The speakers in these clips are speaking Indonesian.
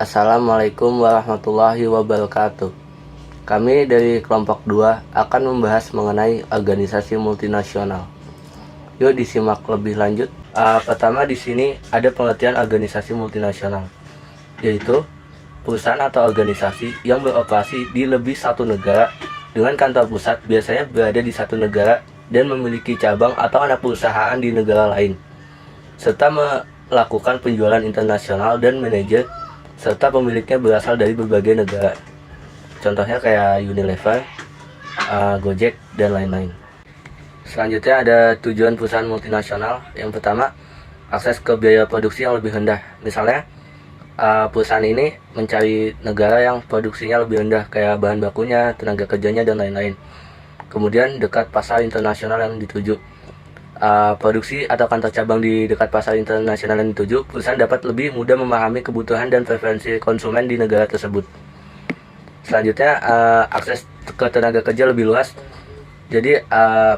Assalamualaikum warahmatullahi wabarakatuh. Kami dari kelompok 2 akan membahas mengenai organisasi multinasional. Yuk disimak lebih lanjut. Pertama di sini ada pengertian organisasi multinasional, yaitu perusahaan atau organisasi yang beroperasi di lebih satu negara dengan kantor pusat biasanya berada di satu negara dan memiliki cabang atau anak perusahaan di negara lain, serta melakukan penjualan internasional dan manajer serta pemiliknya berasal dari berbagai negara. Contohnya kayak Unilever, Gojek, dan lain-lain. Selanjutnya ada tujuan perusahaan multinasional. Yang pertama, akses ke biaya produksi yang lebih rendah. Misalnya, perusahaan ini mencari negara yang produksinya lebih rendah, kayak bahan bakunya, tenaga kerjanya, dan lain-lain. Kemudian dekat pasar internasional yang dituju. Produksi atau kantor cabang di dekat pasar internasional yang dituju, perusahaan dapat lebih mudah memahami kebutuhan dan preferensi konsumen di negara tersebut. Selanjutnya, akses ke tenaga kerja lebih luas. Jadi,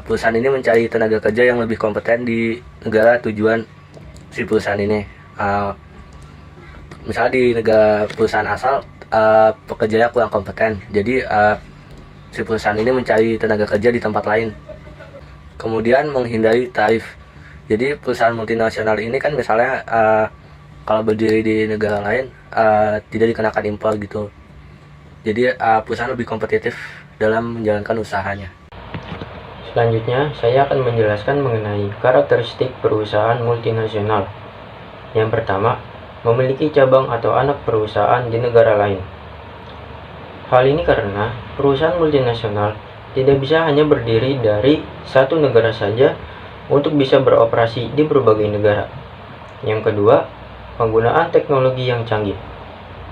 perusahaan ini mencari tenaga kerja yang lebih kompeten di negara tujuan si perusahaan ini. Misalnya di negara perusahaan asal, pekerjanya kurang kompeten. Jadi, si perusahaan ini mencari tenaga kerja di tempat lain. Kemudian menghindari tarif. Jadi perusahaan multinasional ini kan misalnya kalau berdiri di negara lain tidak dikenakan impor gitu. Jadi perusahaan lebih kompetitif dalam menjalankan usahanya. Selanjutnya, saya akan menjelaskan mengenai karakteristik perusahaan multinasional. Yang pertama, memiliki cabang atau anak perusahaan di negara lain. Hal ini karena perusahaan multinasional tidak bisa hanya berdiri dari satu negara saja untuk bisa beroperasi di berbagai negara. Yang kedua, penggunaan teknologi yang canggih.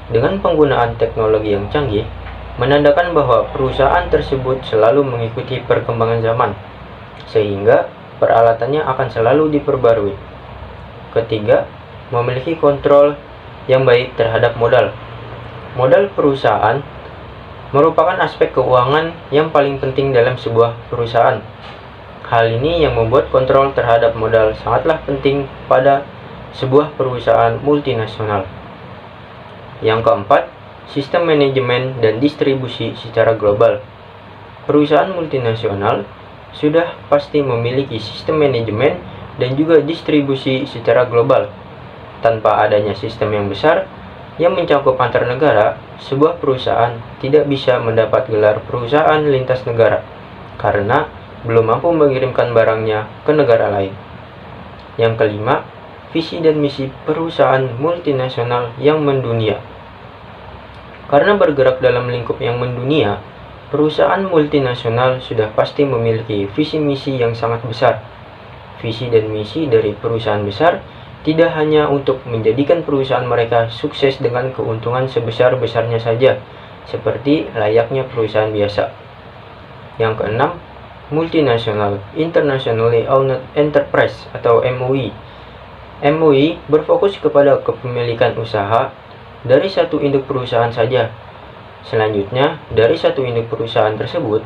Dengan penggunaan teknologi yang canggih, menandakan bahwa perusahaan tersebut selalu mengikuti perkembangan zaman, sehingga peralatannya akan selalu diperbarui. Ketiga, memiliki kontrol yang baik terhadap modal. Modal perusahaan merupakan aspek keuangan yang paling penting dalam sebuah perusahaan. Hal ini yang membuat kontrol terhadap modal sangatlah penting pada sebuah perusahaan multinasional. Yang keempat, sistem manajemen dan distribusi secara global. Perusahaan multinasional sudah pasti memiliki sistem manajemen dan juga distribusi secara global. Tanpa adanya sistem yang besar yang mencakup antar negara, sebuah perusahaan tidak bisa mendapat gelar perusahaan lintas negara karena belum mampu mengirimkan barangnya ke negara lain. Yang kelima, visi dan misi perusahaan multinasional yang mendunia. Karena bergerak dalam lingkup yang mendunia, perusahaan multinasional sudah pasti memiliki visi misi yang sangat besar. Visi dan misi dari perusahaan besar tidak hanya untuk menjadikan perusahaan mereka sukses dengan keuntungan sebesar-besarnya saja, seperti layaknya perusahaan biasa. Yang keenam, Multinational Internationally Owned Enterprise atau MOE. MOE berfokus kepada kepemilikan usaha dari satu induk perusahaan saja. Selanjutnya, dari satu induk perusahaan tersebut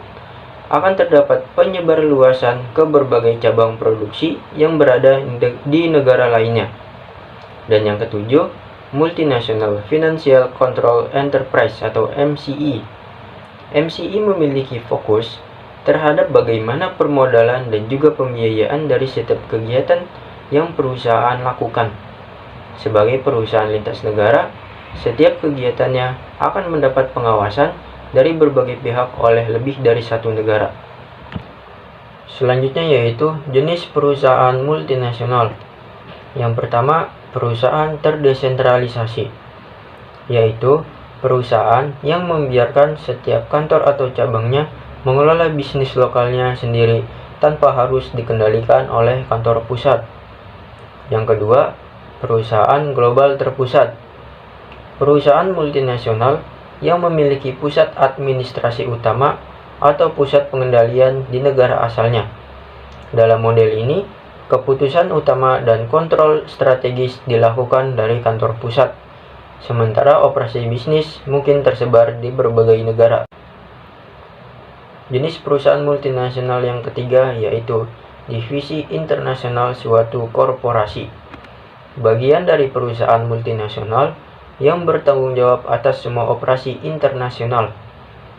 akan terdapat penyebarluasan ke berbagai cabang produksi yang berada di negara lainnya. Dan yang ketujuh, Multinational Financial Control Enterprise atau MCE. MCE memiliki fokus terhadap bagaimana permodalan dan juga pembiayaan dari setiap kegiatan yang perusahaan lakukan. Sebagai perusahaan lintas negara, setiap kegiatannya akan mendapat pengawasan dari berbagai pihak oleh lebih dari satu negara. Selanjutnya yaitu jenis perusahaan multinasional. Yang pertama, perusahaan terdesentralisasi, yaitu perusahaan yang membiarkan setiap kantor atau cabangnya mengelola bisnis lokalnya sendiri tanpa harus dikendalikan oleh kantor pusat. Yang kedua, perusahaan global terpusat. Perusahaan multinasional yang memiliki pusat administrasi utama atau pusat pengendalian di negara asalnya. Dalam model ini, keputusan utama dan kontrol strategis dilakukan dari kantor pusat, sementara operasi bisnis mungkin tersebar di berbagai negara. Jenis perusahaan multinasional yang ketiga yaitu divisi internasional suatu korporasi. Bagian dari perusahaan multinasional yang bertanggung jawab atas semua operasi internasional.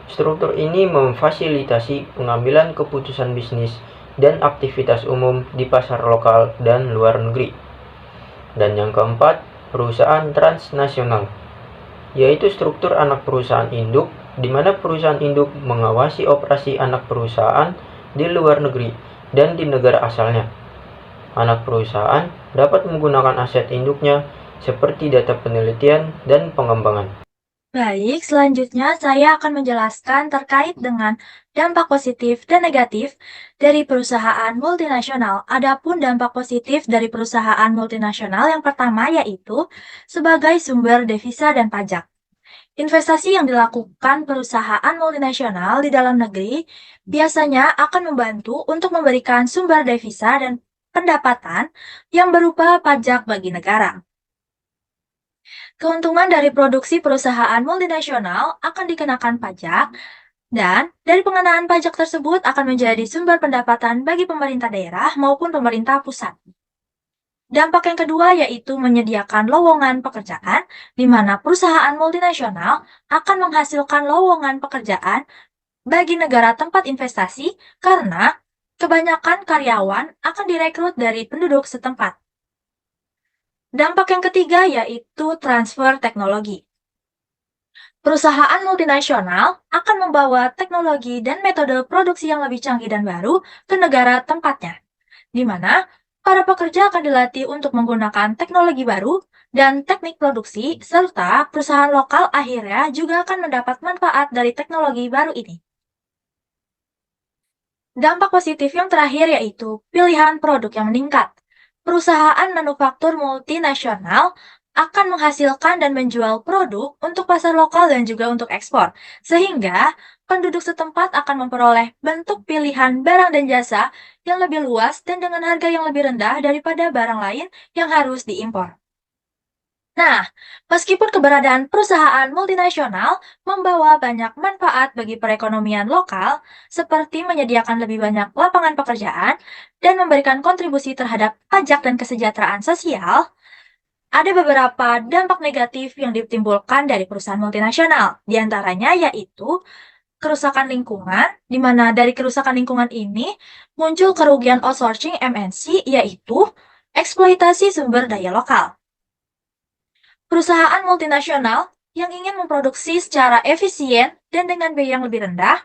Struktur ini memfasilitasi pengambilan keputusan bisnis dan aktivitas umum di pasar lokal dan luar negeri. Dan yang keempat, perusahaan transnasional, yaitu struktur anak perusahaan induk, di mana perusahaan induk mengawasi operasi anak perusahaan di luar negeri dan di negara asalnya. Anak perusahaan dapat menggunakan aset induknya seperti data penelitian dan pengembangan. Baik, selanjutnya saya akan menjelaskan terkait dengan dampak positif dan negatif dari perusahaan multinasional. Adapun dampak positif dari perusahaan multinasional yang pertama yaitu sebagai sumber devisa dan pajak. Investasi yang dilakukan perusahaan multinasional di dalam negeri biasanya akan membantu untuk memberikan sumber devisa dan pendapatan yang berupa pajak bagi negara. Keuntungan dari produksi perusahaan multinasional akan dikenakan pajak, dan dari pengenaan pajak tersebut akan menjadi sumber pendapatan bagi pemerintah daerah maupun pemerintah pusat. Dampak yang kedua yaitu menyediakan lowongan pekerjaan, di mana perusahaan multinasional akan menghasilkan lowongan pekerjaan bagi negara tempat investasi karena kebanyakan karyawan akan direkrut dari penduduk setempat. Dampak yang ketiga yaitu transfer teknologi. Perusahaan multinasional akan membawa teknologi dan metode produksi yang lebih canggih dan baru ke negara tempatnya, di mana para pekerja akan dilatih untuk menggunakan teknologi baru dan teknik produksi, serta perusahaan lokal akhirnya juga akan mendapat manfaat dari teknologi baru ini. Dampak positif yang terakhir yaitu pilihan produk yang meningkat. Perusahaan manufaktur multinasional akan menghasilkan dan menjual produk untuk pasar lokal dan juga untuk ekspor, sehingga penduduk setempat akan memperoleh bentuk pilihan barang dan jasa yang lebih luas dan dengan harga yang lebih rendah daripada barang lain yang harus diimpor. Nah, meskipun keberadaan perusahaan multinasional membawa banyak manfaat bagi perekonomian lokal, seperti menyediakan lebih banyak lapangan pekerjaan dan memberikan kontribusi terhadap pajak dan kesejahteraan sosial, ada beberapa dampak negatif yang ditimbulkan dari perusahaan multinasional. Di antaranya yaitu kerusakan lingkungan, di mana dari kerusakan lingkungan ini muncul kerugian outsourcing MNC, yaitu eksploitasi sumber daya lokal. Perusahaan multinasional yang ingin memproduksi secara efisien dan dengan biaya yang lebih rendah,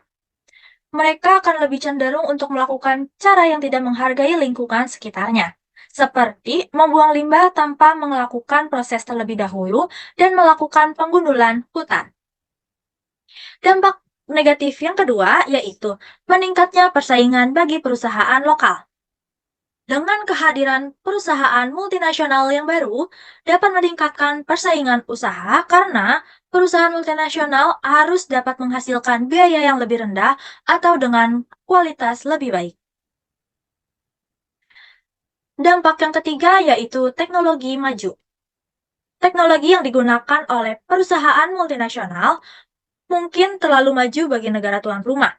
mereka akan lebih cenderung untuk melakukan cara yang tidak menghargai lingkungan sekitarnya, seperti membuang limbah tanpa melakukan proses terlebih dahulu dan melakukan penggundulan hutan. Dampak negatif yang kedua yaitu meningkatnya persaingan bagi perusahaan lokal. Dengan kehadiran perusahaan multinasional yang baru, dapat meningkatkan persaingan usaha karena perusahaan multinasional harus dapat menghasilkan biaya yang lebih rendah atau dengan kualitas lebih baik. Dampak yang ketiga yaitu teknologi maju. Teknologi yang digunakan oleh perusahaan multinasional mungkin terlalu maju bagi negara tuan rumah.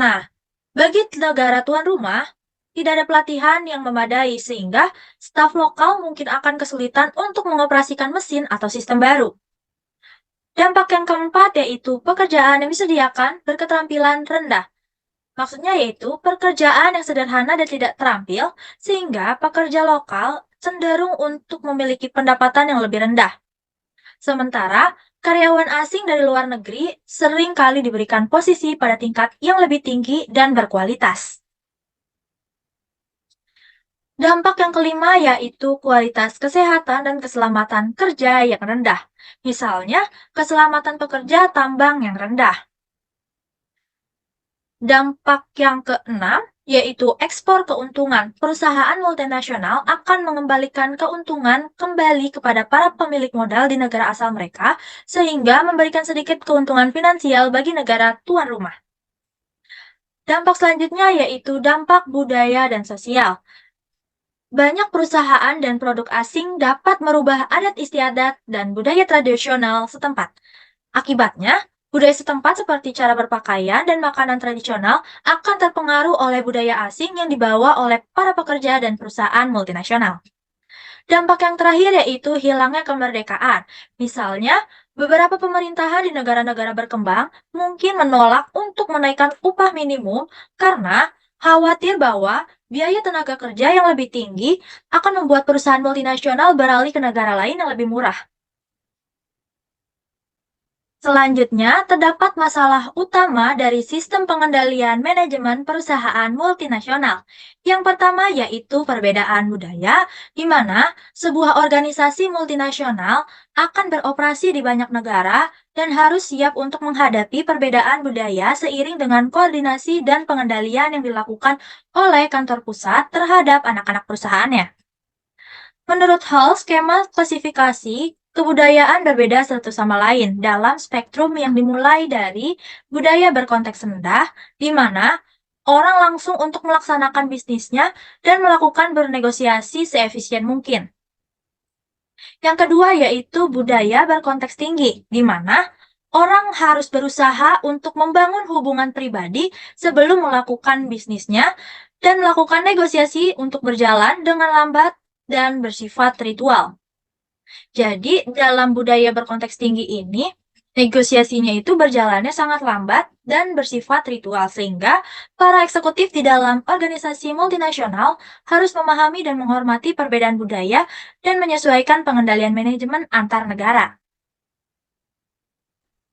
Nah, bagi negara tuan rumah, tidak ada pelatihan yang memadai sehingga staf lokal mungkin akan kesulitan untuk mengoperasikan mesin atau sistem baru. Dampak yang keempat yaitu pekerjaan yang disediakan berketerampilan rendah. Maksudnya yaitu pekerjaan yang sederhana dan tidak terampil sehingga pekerja lokal cenderung untuk memiliki pendapatan yang lebih rendah. Sementara karyawan asing dari luar negeri sering kali diberikan posisi pada tingkat yang lebih tinggi dan berkualitas. Dampak yang kelima yaitu kualitas kesehatan dan keselamatan kerja yang rendah. Misalnya, keselamatan pekerja tambang yang rendah. Dampak yang keenam yaitu ekspor keuntungan. Perusahaan multinasional akan mengembalikan keuntungan kembali kepada para pemilik modal di negara asal mereka, sehingga memberikan sedikit keuntungan finansial bagi negara tuan rumah. Dampak selanjutnya yaitu dampak budaya dan sosial. Banyak perusahaan dan produk asing dapat merubah adat istiadat dan budaya tradisional setempat. Akibatnya, budaya setempat seperti cara berpakaian dan makanan tradisional akan terpengaruh oleh budaya asing yang dibawa oleh para pekerja dan perusahaan multinasional. Dampak yang terakhir yaitu hilangnya kemerdekaan. Misalnya, beberapa pemerintahan di negara-negara berkembang mungkin menolak untuk menaikkan upah minimum karena khawatir bahwa biaya tenaga kerja yang lebih tinggi akan membuat perusahaan multinasional beralih ke negara lain yang lebih murah. Selanjutnya, terdapat masalah utama dari sistem pengendalian manajemen perusahaan multinasional. Yang pertama yaitu perbedaan budaya, di mana sebuah organisasi multinasional akan beroperasi di banyak negara dan harus siap untuk menghadapi perbedaan budaya seiring dengan koordinasi dan pengendalian yang dilakukan oleh kantor pusat terhadap anak-anak perusahaannya. Menurut Hall, skema klasifikasi kebudayaan berbeda satu sama lain dalam spektrum yang dimulai dari budaya berkonteks rendah, di mana orang langsung untuk melaksanakan bisnisnya dan melakukan bernegosiasi seefisien mungkin. Yang kedua yaitu budaya berkonteks tinggi, di mana orang harus berusaha untuk membangun hubungan pribadi sebelum melakukan bisnisnya dan melakukan negosiasi untuk berjalan dengan lambat dan bersifat ritual. Jadi, dalam budaya berkonteks tinggi ini, negosiasinya itu berjalannya sangat lambat dan bersifat ritual, sehingga para eksekutif di dalam organisasi multinasional harus memahami dan menghormati perbedaan budaya dan menyesuaikan pengendalian manajemen antar negara.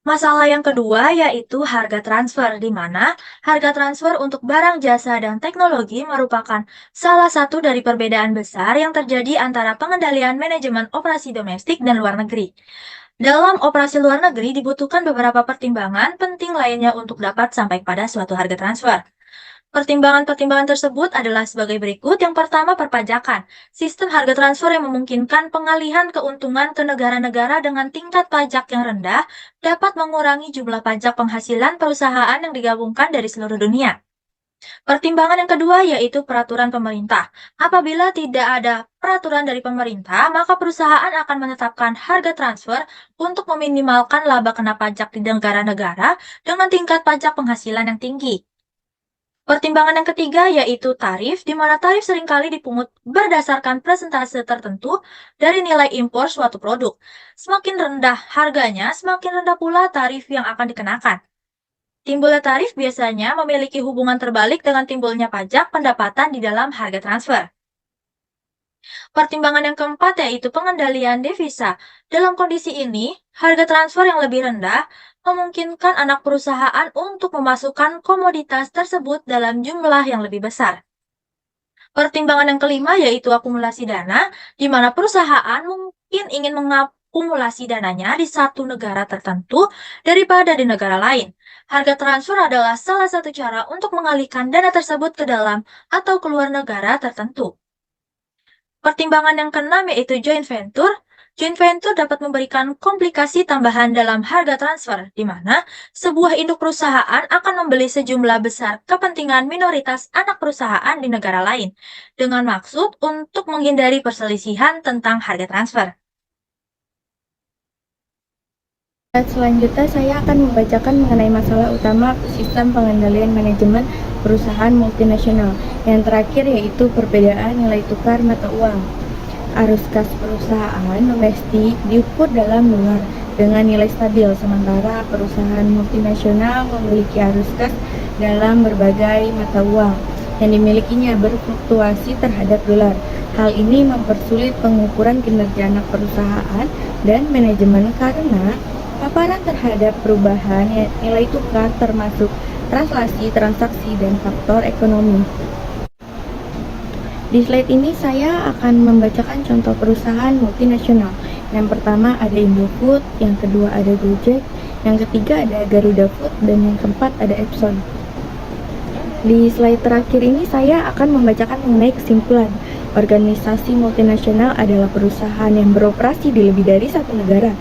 Masalah yang kedua yaitu harga transfer, di mana harga transfer untuk barang, jasa, dan teknologi merupakan salah satu dari perbedaan besar yang terjadi antara pengendalian manajemen operasi domestik dan luar negeri. Dalam operasi luar negeri dibutuhkan beberapa pertimbangan penting lainnya untuk dapat sampai pada suatu harga transfer. Pertimbangan-pertimbangan tersebut adalah sebagai berikut. Yang pertama, perpajakan. Sistem harga transfer yang memungkinkan pengalihan keuntungan ke negara-negara dengan tingkat pajak yang rendah dapat mengurangi jumlah pajak penghasilan perusahaan yang digabungkan dari seluruh dunia. Pertimbangan yang kedua yaitu peraturan pemerintah. Apabila tidak ada peraturan dari pemerintah, maka perusahaan akan menetapkan harga transfer untuk meminimalkan laba kena pajak di negara-negara dengan tingkat pajak penghasilan yang tinggi. Pertimbangan yang ketiga yaitu tarif, di mana tarif seringkali dipungut berdasarkan persentase tertentu dari nilai impor suatu produk. Semakin rendah harganya, semakin rendah pula tarif yang akan dikenakan. Timbulnya tarif biasanya memiliki hubungan terbalik dengan timbulnya pajak pendapatan di dalam harga transfer. Pertimbangan yang keempat yaitu pengendalian devisa. Dalam kondisi ini, harga transfer yang lebih rendah memungkinkan anak perusahaan untuk memasukkan komoditas tersebut dalam jumlah yang lebih besar. Pertimbangan yang kelima yaitu akumulasi dana, di mana perusahaan mungkin ingin mengakumulasi dananya di satu negara tertentu daripada di negara lain. Harga transfer adalah salah satu cara untuk mengalihkan dana tersebut ke dalam atau keluar negara tertentu. Pertimbangan yang keenam yaitu joint venture. Joint venture dapat memberikan komplikasi tambahan dalam harga transfer, di mana sebuah induk perusahaan akan membeli sejumlah besar kepentingan minoritas anak perusahaan di negara lain, dengan maksud untuk menghindari perselisihan tentang harga transfer. Selanjutnya saya akan membacakan mengenai masalah utama sistem pengendalian manajemen perusahaan multinasional. Yang terakhir yaitu perbedaan nilai tukar mata uang. Arus kas perusahaan domestik diukur dalam dolar dengan nilai stabil, sementara perusahaan multinasional memiliki arus kas dalam berbagai mata uang yang dimilikinya berfluktuasi terhadap dolar. Hal ini mempersulit pengukuran kinerja anak perusahaan dan manajemen karena paparan terhadap perubahan nilai tukar termasuk translasi, transaksi, dan faktor ekonomi. Di slide ini saya akan membacakan contoh perusahaan multinasional. Yang pertama ada Indofood, yang kedua ada Gojek, yang ketiga ada Garuda Food, dan yang keempat ada Epson. Di slide terakhir ini saya akan membacakan mengenai kesimpulan. Organisasi multinasional adalah perusahaan yang beroperasi di lebih dari satu negara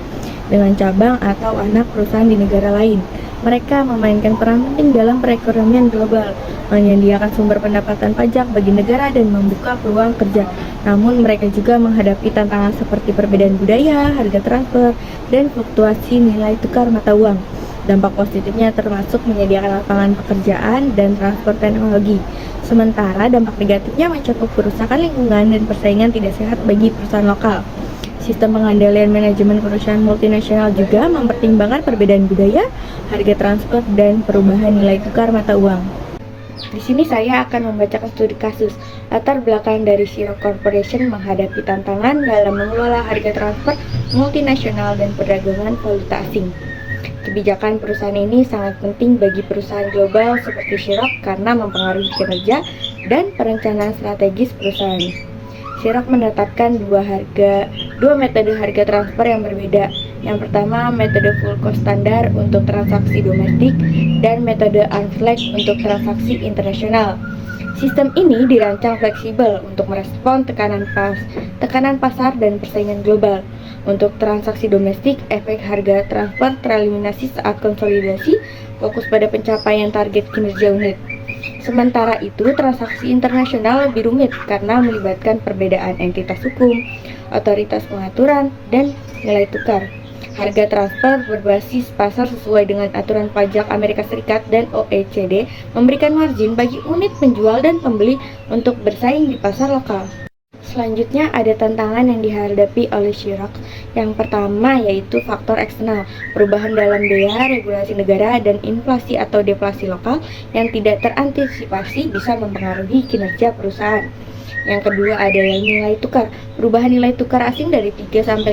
dengan cabang atau anak perusahaan di negara lain. Mereka memainkan peran penting dalam perekonomian global, menyediakan sumber pendapatan pajak bagi negara dan membuka peluang kerja. Namun mereka juga menghadapi tantangan seperti perbedaan budaya, harga transfer, dan fluktuasi nilai tukar mata uang. Dampak positifnya termasuk menyediakan lapangan pekerjaan dan transfer teknologi. Sementara dampak negatifnya mencakup kerusakan lingkungan dan persaingan tidak sehat bagi perusahaan lokal. Sistem pengendalian manajemen perusahaan multinasional juga mempertimbangkan perbedaan budaya, harga transfer, dan perubahan nilai tukar mata uang. Di sini saya akan membacakan studi kasus latar belakang dari Xerox Corporation menghadapi tantangan dalam mengelola harga transfer multinasional dan perdagangan valuta asing. Kebijakan perusahaan ini sangat penting bagi perusahaan global seperti Xerox karena mempengaruhi kinerja dan perencanaan strategis perusahaan. Xerox menetapkan dua metode harga transfer yang berbeda. Yang pertama, metode full cost standar untuk transaksi domestik dan metode arm's length untuk transaksi internasional. Sistem ini dirancang fleksibel untuk merespon tekanan pasar dan persaingan global. Untuk transaksi domestik, efek harga transfer tereliminasi saat konsolidasi, fokus pada pencapaian target kinerja unit. Sementara itu, transaksi internasional lebih rumit karena melibatkan perbedaan entitas hukum, otoritas pengaturan, dan nilai tukar. Harga transfer berbasis pasar sesuai dengan aturan pajak Amerika Serikat dan OECD memberikan margin bagi unit penjual dan pembeli untuk bersaing di pasar lokal. Selanjutnya ada tantangan yang dihadapi oleh Xerox. Yang pertama yaitu faktor eksternal, perubahan dalam bea, regulasi negara, dan inflasi atau deflasi lokal yang tidak terantisipasi bisa mempengaruhi kinerja perusahaan. Yang kedua ada yang nilai tukar. Perubahan nilai tukar asing dari 3-5%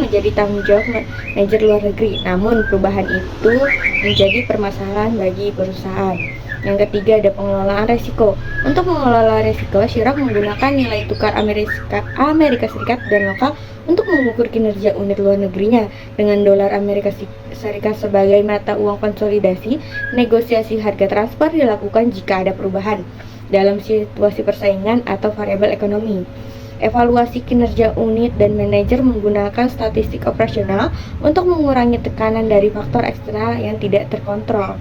menjadi tanggung jawab manajer luar negeri. Namun perubahan itu menjadi permasalahan bagi perusahaan. Yang ketiga ada pengelolaan resiko. Untuk mengelola resiko, Xerox menggunakan nilai tukar Amerika Serikat dan lokal untuk mengukur kinerja unit luar negerinya. Dengan dolar Amerika Serikat sebagai mata uang konsolidasi, negosiasi harga transfer dilakukan jika ada perubahan dalam situasi persaingan atau variabel ekonomi. Evaluasi kinerja unit dan manajer menggunakan statistik operasional untuk mengurangi tekanan dari faktor eksternal yang tidak terkontrol.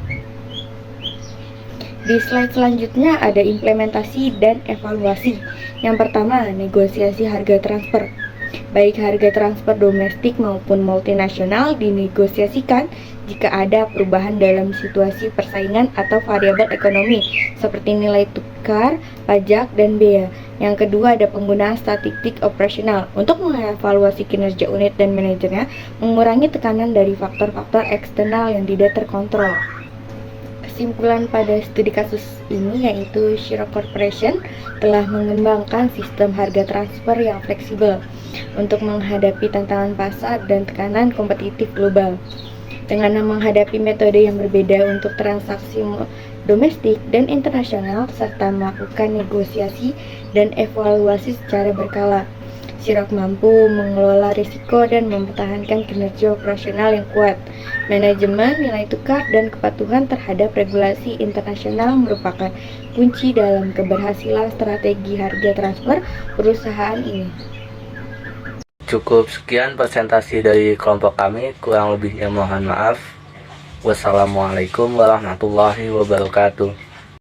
Di slide selanjutnya ada implementasi dan evaluasi. Yang pertama, negosiasi harga transfer. Baik harga transfer domestik maupun multinasional dinegosiasikan jika ada perubahan dalam situasi persaingan atau variabel ekonomi seperti nilai tukar, pajak, dan bea. Yang kedua ada penggunaan statistik operasional untuk mengevaluasi kinerja unit dan manajernya, mengurangi tekanan dari faktor-faktor eksternal yang tidak terkontrol. Kesimpulan pada studi kasus ini yaitu Xerox Corporation telah mengembangkan sistem harga transfer yang fleksibel untuk menghadapi tantangan pasar dan tekanan kompetitif global. Dengan menghadapi metode yang berbeda untuk transaksi domestik dan internasional serta melakukan negosiasi dan evaluasi secara berkala, Xerox mampu mengelola risiko dan mempertahankan kinerja operasional yang kuat. Manajemen, nilai tukar, dan kepatuhan terhadap regulasi internasional merupakan kunci dalam keberhasilan strategi harga transfer perusahaan ini. Cukup sekian presentasi dari kelompok kami, kurang lebihnya mohon maaf. Wassalamualaikum warahmatullahi wabarakatuh.